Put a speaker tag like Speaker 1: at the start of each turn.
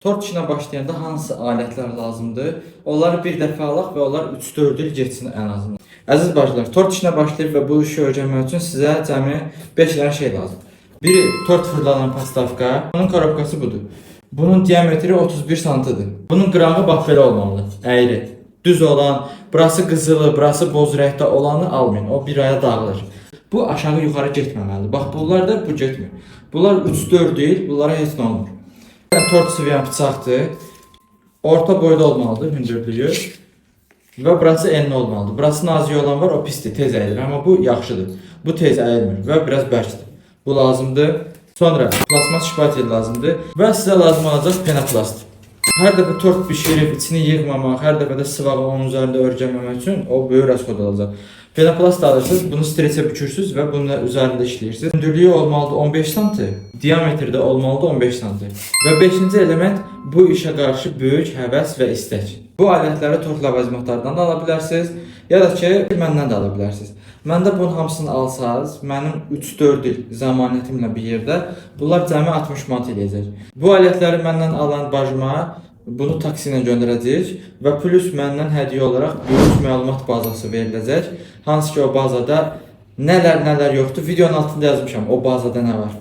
Speaker 1: Tort işinə başlayanda hansı alətlər lazımdır? Onları bir dəfə alaq və onlar 3-4 il getsin ən azından. Əziz bacılar, tort işinə başlayıb və bu işi öyrənmək üçün sizə cəmi 5 dənə şey lazımdır. Biri tort fırlanan pastavka. Bunun korobkası budur. Bunun diametri 31 santidir. Bunun qırağı bax belə olmalıdır. Əyri. Düz olan, burası qızılı, burası boz rəngdə olanı almayın. O bir aya dağılır. Bu aşağı yuxarı getməməlidir. Bax bunlar da bu getmir. Bunlar 3-4 il, bunlara heç nə olmur. Tort sıvayan bıçaqdır. Orta boyda olmalıdır hündürlüyü. Və burası enli olmalıdır. Burası nazik olan var, o pisdir, tez əyilir. Amma bu yaxşıdır. Bu tez əyilmir və biraz bərkdir. Bu lazımdır. Sonra plasmas şipatel lazımdır. Və sizə lazım olacaq penoplast. Hər dəfə tort bişirib, içini yığmamaq, hər dəfə də sıvağı onun üzərində örgənməmək üçün o böyük rəsxod olacaq. Penoplast alırsınız, bunu streçə bükürsünüz və bunun üzərində işləyirsiniz. Hündürlüyü olmalıdır 15 sm, diametri də olmalıdır 15 sm. Və 5-ci element bu işə qarşı böyük həvəs və istək. Bu alətləri tort lavazmatlardan da ala bilərsiniz, ya da ki, məndən də ala bilərsiniz. Məndə bunun hamısını alsanız, mənim 3-4 il zəmanətimlə bir yerdə bunlar cəmi 60 manat eləyəcək. Bu alətləri məndən alan bacıma bunu taksi ilə göndərəcəyik və plus məndən hədiyyə olaraq böyük məlumat bazası veriləcək. Hansı ki o bazada nələr yoxdur, videonun altında yazmışam o bazada nə var.